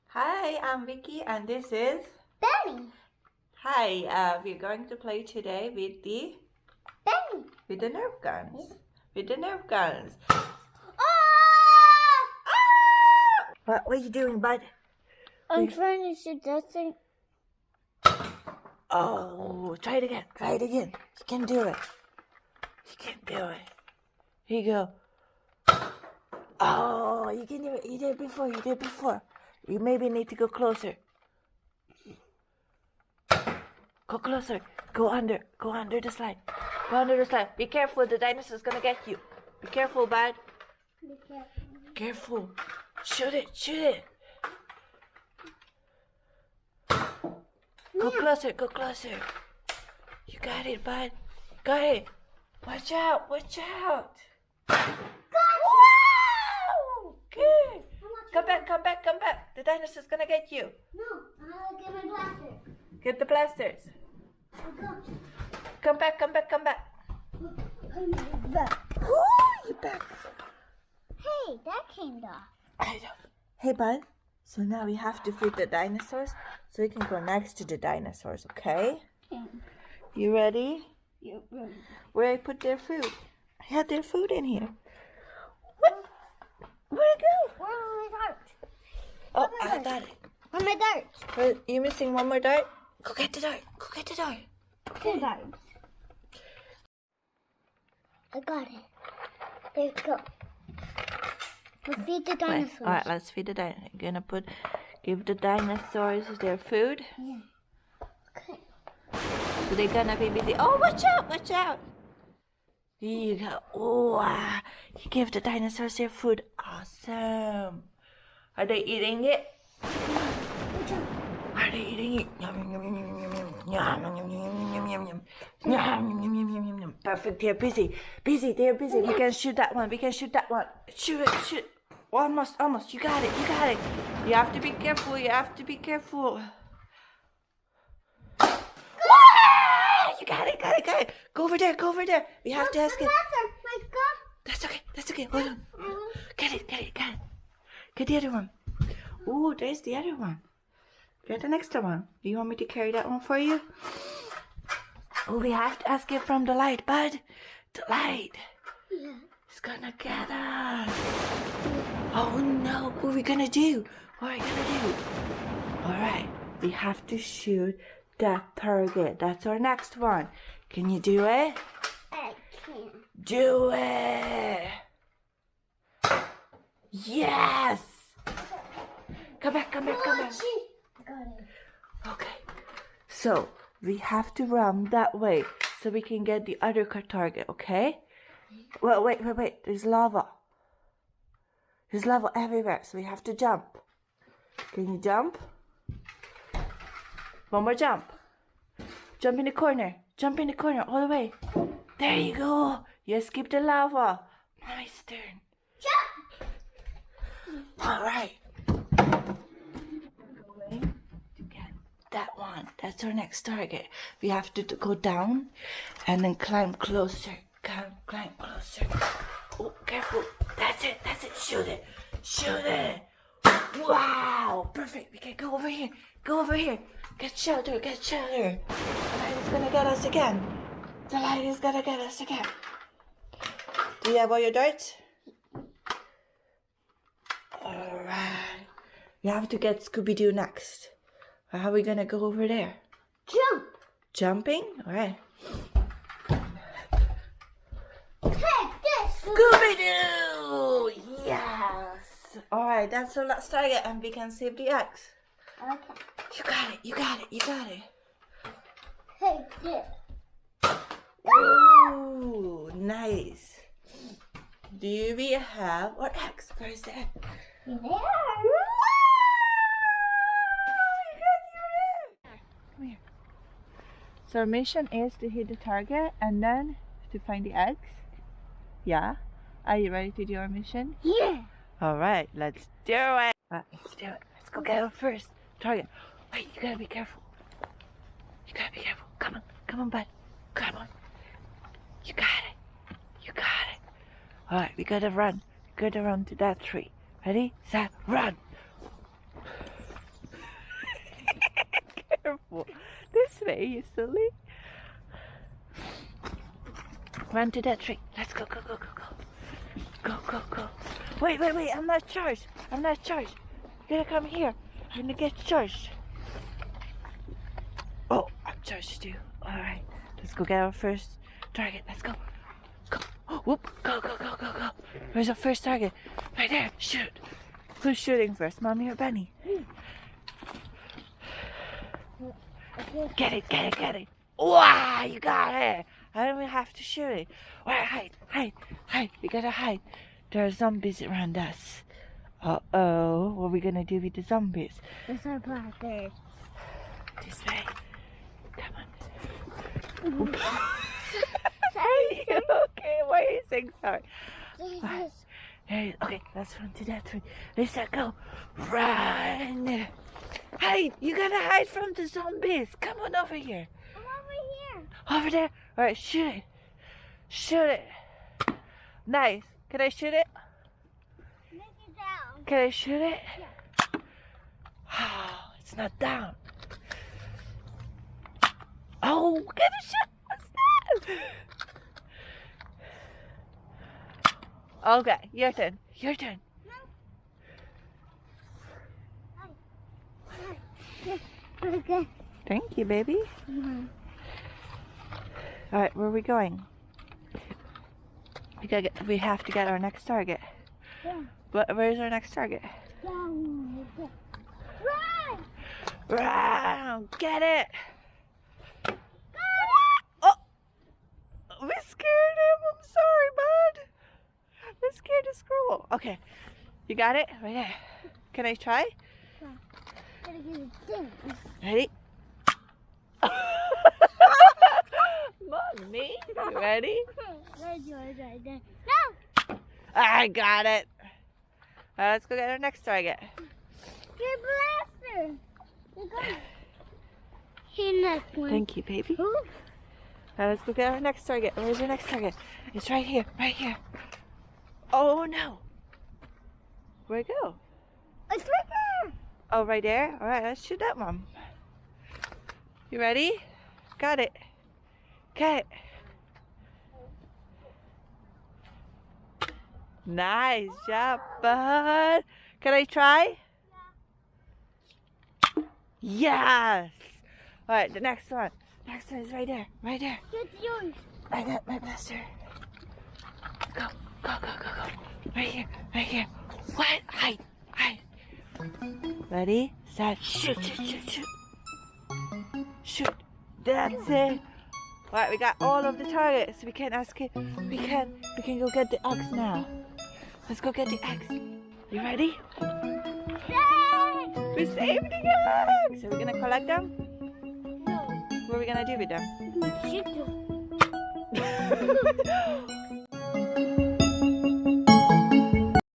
Hi, I'm Vicky and this is Benny. Hi, we're going to play today with the Benny. with the nerf guns. With the nerf guns. Ah! What are you doing, bud? I'm trying to shoot that thing. Oh, try it again. Try it again. You can do it. You can do it. Here you go. Oh, you can do it. You did it before. You did it before. You maybe need to go closer. Go closer. Go under. Go under the slide. Go under the slide. Be careful. The dinosaur's gonna get you. Be careful, bud. Be careful. Careful. Shoot it. Shoot it. Go closer. Go closer. You got it, bud. Got it. Watch out. Watch out. Wow! Good. Come back. Come back. Come back. The dinosaur's gonna get you. No, I'll get my blaster. Get the blasters. Come back. Come back. Come back. I'm back. Ooh, you back. Hey, that came off. Hey, bud. So now we have to feed the dinosaurs so we can go next to the dinosaurs, okay? You ready? Yep. Where I put their food? I had their food in here. What? Where'd it go? Where are my darts? Oh, I got it. Where are my darts? Wait, you missing one more dart? Go get the dart. Go get the dart. Two darts. I got it. There you go. We'll feed the dinosaurs. All right, let's feed the dinosaurs. You're gonna give the dinosaurs their food. Yeah. Okay. So they're gonna be busy. Oh, watch out! Watch out! Here you go. Oh, wow. You give the dinosaurs their food. Awesome. Are they eating it? Are they eating it? Yum, yum, yum, yum, yum, yum, yum, yum, yum, yum, yum, yum, yum, yum, yum, yum, yum. Perfect. They're busy. Busy. They're busy. We can shoot that one. We can shoot that one. Shoot it. Shoot. Almost. Almost. You got it. You got it. You have to be careful. You have to be careful. You got it, got it, got it. Go over there, go over there. We have to ask it. My God. That's okay. Hold on. Get it. Get the other one. Oh, there's the other one. Get the next one. Do you want me to carry that one for you? Oh, we have to ask it from the light, bud. The light. Yeah. It's gonna get us. Oh no, what are we gonna do? What are we gonna do? Alright, we have to shoot that target. That's our next one. Can you do it? I can't. Do it! Yes! Come back. I got it. Okay. So, we have to run that way so we can get the other target, okay? Well, wait. There's lava. There's lava everywhere, so we have to jump. Can you jump? One more jump. Jump in the corner. Jump in the corner all the way. There you go. You escaped the lava. Nice turn. Jump! All right. Going to get that one. That's our next target. We have to go down and then climb closer. Climb closer. Oh, careful. That's it. Shoot it. Wow. Perfect. We can go over here. Get shelter. The light is gonna get us again. Do you have all your darts? Alright. We have to get Scooby-Doo next. How are we gonna go over there? Jump! Jumping? Alright. Take this! Scooby-Doo! Yes! Alright, that's our last target and we can save the eggs. Okay. You got it. Take this. Ooh, nice. Do we have our eggs? Where's the egg? There. Come here. So our mission is to hit the target and then to find the eggs. Yeah? Are you ready to do our mission? Yeah. Alright, let's do it. Let's do it. Let's go get our first target. Wait, you gotta be careful. Come on, bud. Come on. You got it. Alright, we gotta run. Gotta run to that tree. Ready, set, run. Careful. This way, you silly. Run to that tree. Let's go, go, go, go, go. Go, go, go. Wait, wait, wait. I'm not charged. I'm not charged. You gotta come here. I'm gonna get charged. Oh, I'm charged too. Alright. Let's go get our first target. Let's go. Go. Oh, whoop. Go, go, go, go, go. Where's our first target? Right there. Shoot. Who's shooting first? Mommy or Benny? Get it, get it, get it. Wow, you got it. I don't even have to shoot it. Alright, hide, hide, hide. We gotta hide. There are zombies around us. Uh-oh. What are we gonna do with the zombies? There's our blackbird. This way. Come on. Sorry. Okay, why are you saying sorry? Jesus. Hey, okay, let's run to that tree. Let's go. Run. Hide. You gotta hide from the zombies. Come on over here. I'm over here. Over there. All right, shoot it. Shoot it. Nice. Can I shoot it? Make it down. Can I shoot it? Yeah. Oh, it's not down. Oh, get a shot. What's that? Okay, your turn. Your turn. Okay. Thank you, baby. Mm-hmm. All right, where are we going? We have to get our next target. Yeah. But where's our next target? Down. Run! Run! Get it! Oh! We scared him. I'm sorry, bud. We scared the squirrel. Okay, you got it right there. Can I try? Gotta get it ding. Ready? Mommy, you ready? There's yours right there. No! I got it. All right, let's go get our next target. Your blaster! You're going. Here, next one. Thank you, baby. Ooh. All right, let's go get our next target. Where's our next target? It's right here, right here. Oh no! Where'd it go? It's right there! Oh, right there? All right, let's shoot that one. You ready? Got it. Got it. Nice job, bud. Can I try? Yeah. Yes. All right, the next one. Next one is right there. Right there. It's yours. I got my blaster. Go, go, go, go, go. Right here, right here. What? Hide, hide. Ready, set, shoot, shoot, shoot, shoot. Shoot. That's it. All right, we got all of the targets. We can escape. We can go get the eggs now. Let's go get the eggs. You ready? Yay! We saved the eggs. Are we gonna collect them? No. What are we gonna do with them? Shoot them.